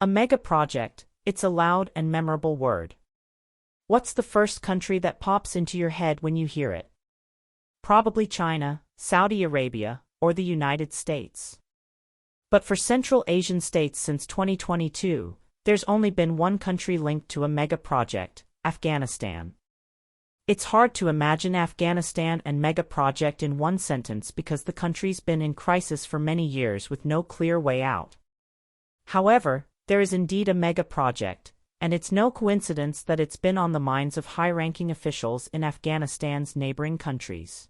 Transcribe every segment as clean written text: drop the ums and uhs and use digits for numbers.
A mega project, it's a loud and memorable word. What's the first country that pops into your head when you hear it? Probably China, Saudi Arabia, or the United States. But for Central Asian states since 2022, there's only been one country linked to a mega project, Afghanistan. It's hard to imagine Afghanistan and mega project in one sentence because the country's been in crisis for many years with no clear way out. However, there is indeed a mega project, and it's no coincidence that it's been on the minds of high-ranking officials in Afghanistan's neighboring countries.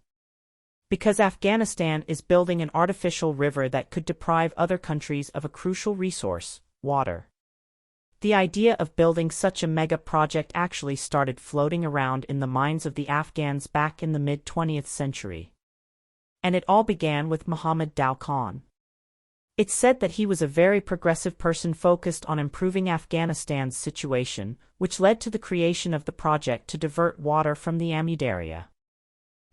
Because Afghanistan is building an artificial river that could deprive other countries of a crucial resource, water. The idea of building such a mega project actually started floating around in the minds of the Afghans back in the mid-20th century. And it all began with Muhammad Dao Khan. It's said that he was a very progressive person focused on improving Afghanistan's situation, which led to the creation of the project to divert water from the Amudarya.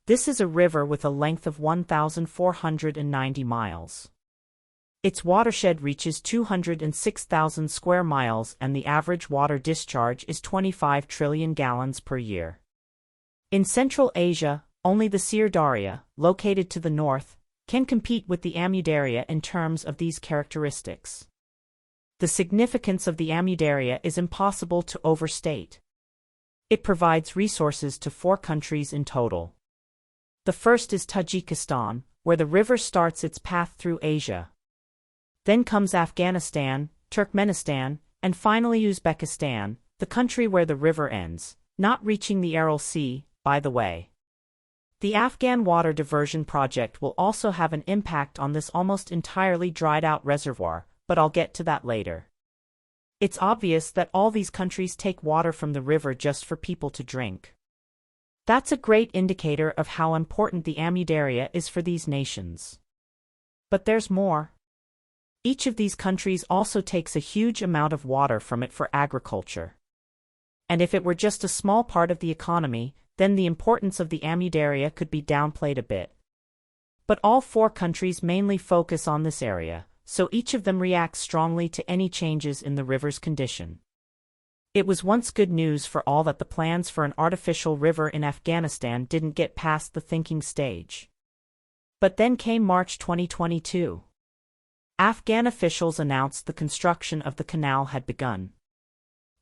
This is a river with a length of 1,490 miles. Its watershed reaches 206,000 square miles and the average water discharge is 25 trillion gallons per year. In Central Asia, only the Syr Darya, located to the north, can compete with the Amudarya in terms of these characteristics. The significance of the Amudarya is impossible to overstate. It provides resources to 4 countries in total. The first is Tajikistan, where the river starts its path through Asia. Then comes Afghanistan, Turkmenistan, and finally Uzbekistan, the country where the river ends, not reaching the Aral Sea, by the way. The Afghan water diversion project will also have an impact on this almost entirely dried-out reservoir, but I'll get to that later. It's obvious that all these countries take water from the river just for people to drink. That's a great indicator of how important the Amudarya is for these nations. But there's more. Each of these countries also takes a huge amount of water from it for agriculture. And if it were just a small part of the economy, then the importance of the Amudarya could be downplayed a bit. But all 4 countries mainly focus on this area, so each of them reacts strongly to any changes in the river's condition. It was once good news for all that the plans for an artificial river in Afghanistan didn't get past the thinking stage. But then came March 2022. Afghan officials announced the construction of the canal had begun.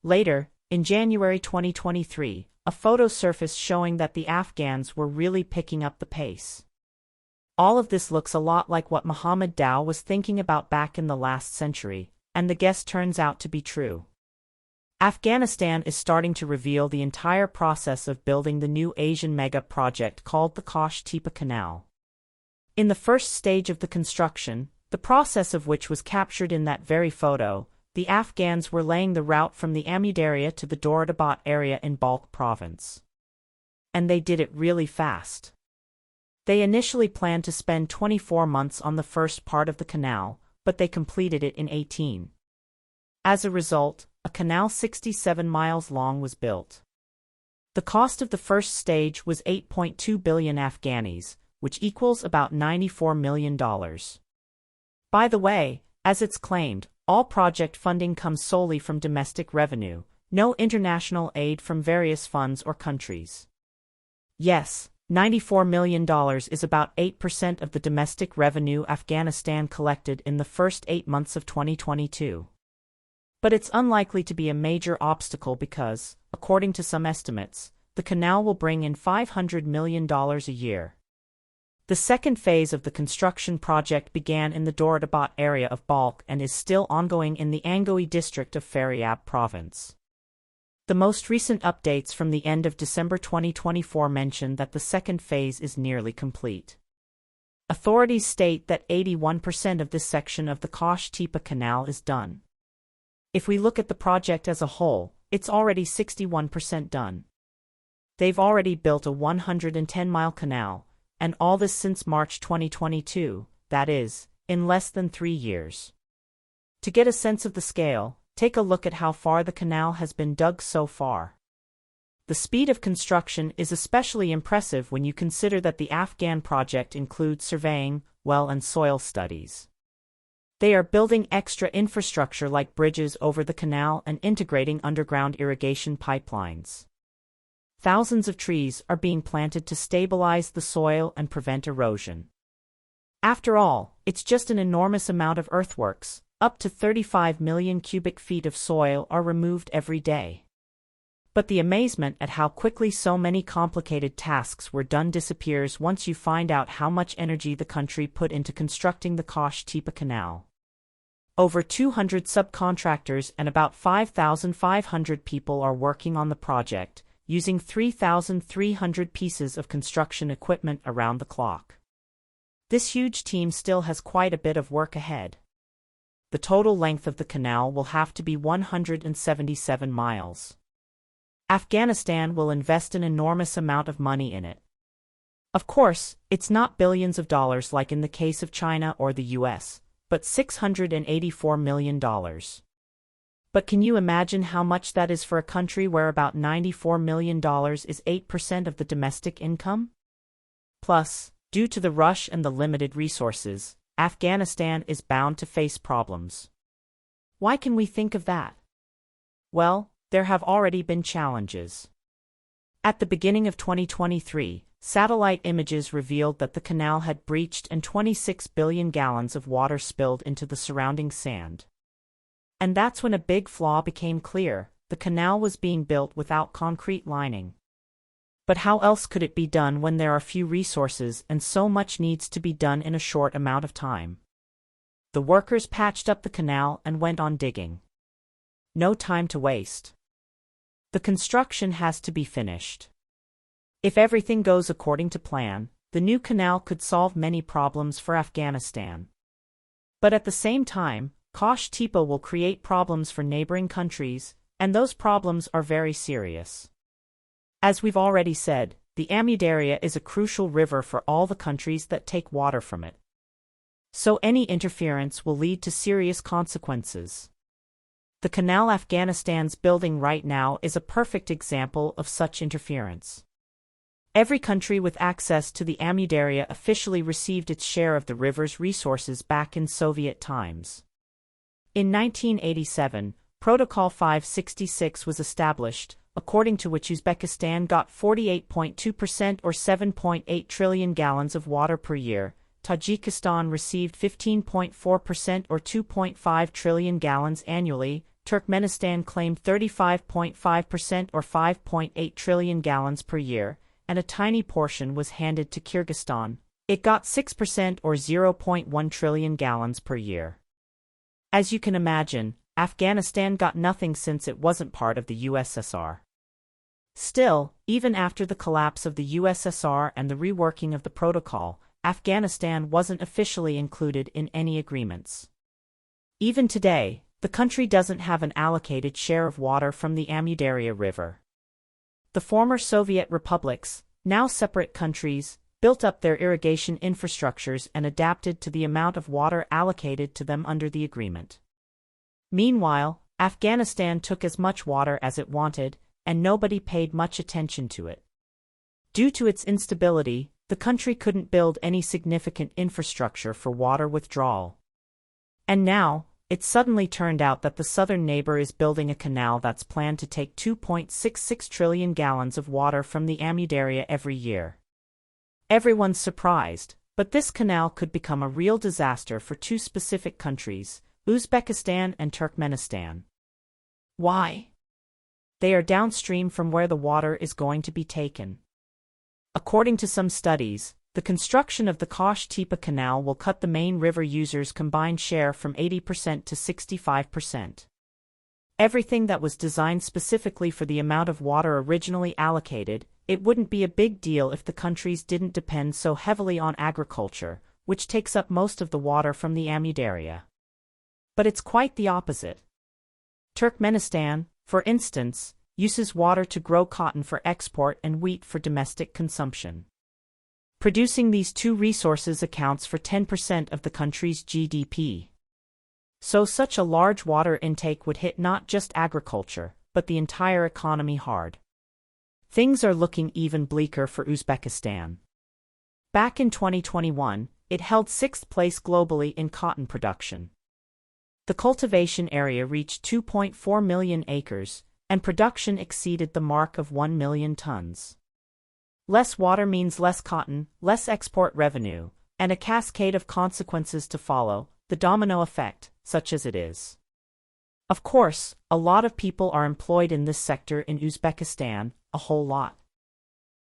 Later, in January 2023, a photo surfaced showing that the Afghans were really picking up the pace. All of this looks a lot like what Muhammad Dao was thinking about back in the last century, and the guess turns out to be true. Afghanistan is starting to reveal the entire process of building the new Asian mega project called the Kosh-Tepa Canal. In the first stage of the construction, the process of which was captured in that very photo, the Afghans were laying the route from the Amudarya to the Doratabad area in Balkh province. And they did it really fast. They initially planned to spend 24 months on the first part of the canal, but they completed it in 18. As a result, a canal 67 miles long was built. The cost of the first stage was 8.2 billion Afghanis, which equals about $94 million. By the way, as it's claimed, all project funding comes solely from domestic revenue, no international aid from various funds or countries. Yes, $94 million is about 8% of the domestic revenue Afghanistan collected in the first 8 months of 2022. But it's unlikely to be a major obstacle because, according to some estimates, the canal will bring in $500 million a year. The second phase of the construction project began in the Doratabad area of Balkh and is still ongoing in the Angoi district of Faryab province. The most recent updates from the end of December 2024 mention that the second phase is nearly complete. Authorities state that 81% of this section of the Kosh-Tepa Canal is done. If we look at the project as a whole, it's already 61% done. They've already built a 110-mile canal, and all this since March 2022, that is, in less than 3 years. To get a sense of the scale, take a look at how far the canal has been dug so far. The speed of construction is especially impressive when you consider that the Afghan project includes surveying, well and soil studies. They are building extra infrastructure like bridges over the canal and integrating underground irrigation pipelines. Thousands of trees are being planted to stabilize the soil and prevent erosion. After all, it's just an enormous amount of earthworks. Up to 35 million cubic feet of soil are removed every day. But the amazement at how quickly so many complicated tasks were done disappears once you find out how much energy the country put into constructing the Kosh-Tepa Canal. Over 200 subcontractors and about 5,500 people are working on the project, using 3,300 pieces of construction equipment around the clock. This huge team still has quite a bit of work ahead. The total length of the canal will have to be 177 miles. Afghanistan will invest an enormous amount of money in it. Of course, it's not billions of dollars like in the case of China or the US, but $684 million. But can you imagine how much that is for a country where about $94 million is 8% of the domestic income? Plus, due to the rush and the limited resources, Afghanistan is bound to face problems. Why can we think of that? Well, there have already been challenges. At the beginning of 2023, satellite images revealed that the canal had breached and 26 billion gallons of water spilled into the surrounding sand. And that's when a big flaw became clear: the canal was being built without concrete lining. But how else could it be done when there are few resources and so much needs to be done in a short amount of time? The workers patched up the canal and went on digging. No time to waste. The construction has to be finished. If everything goes according to plan, the new canal could solve many problems for Afghanistan. But at the same time, Kosh-Tepa will create problems for neighboring countries, and those problems are very serious. As we've already said, the Amudarya is a crucial river for all the countries that take water from it. So any interference will lead to serious consequences. The canal Afghanistan's building right now is a perfect example of such interference. Every country with access to the Amudarya officially received its share of the river's resources back in Soviet times. In 1987, Protocol 566 was established, according to which Uzbekistan got 48.2% or 7.8 trillion gallons of water per year, Tajikistan received 15.4% or 2.5 trillion gallons annually, Turkmenistan claimed 35.5% or 5.8 trillion gallons per year, and a tiny portion was handed to Kyrgyzstan. It got 6% or 0.1 trillion gallons per year. As you can imagine, Afghanistan got nothing since it wasn't part of the USSR. Still, even after the collapse of the USSR and the reworking of the protocol, Afghanistan wasn't officially included in any agreements. Even today, the country doesn't have an allocated share of water from the Amudarya River. The former Soviet republics, now separate countries, built up their irrigation infrastructures and adapted to the amount of water allocated to them under the agreement. Meanwhile, Afghanistan took as much water as it wanted, and nobody paid much attention to it. Due to its instability, the country couldn't build any significant infrastructure for water withdrawal. And now, it suddenly turned out that the southern neighbor is building a canal that's planned to take 2.66 trillion gallons of water from the Amudarya every year. Everyone's surprised, but this canal could become a real disaster for two specific countries, Uzbekistan and Turkmenistan. Why? They are downstream from where the water is going to be taken. According to some studies, the construction of the Kosh-Tepa Canal will cut the main river users' combined share from 80% to 65%. Everything that was designed specifically for the amount of water originally allocated, it wouldn't be a big deal if the countries didn't depend so heavily on agriculture, which takes up most of the water from the Amudarya. But it's quite the opposite. Turkmenistan, for instance, uses water to grow cotton for export and wheat for domestic consumption. Producing these two resources accounts for 10% of the country's GDP. So such a large water intake would hit not just agriculture, but the entire economy hard. Things are looking even bleaker for Uzbekistan. Back in 2021, it held 6th place globally in cotton production. The cultivation area reached 2.4 million acres, and production exceeded the mark of 1 million tons. Less water means less cotton, less export revenue, and a cascade of consequences to follow, the domino effect, such as it is. Of course, a lot of people are employed in this sector in Uzbekistan, a whole lot.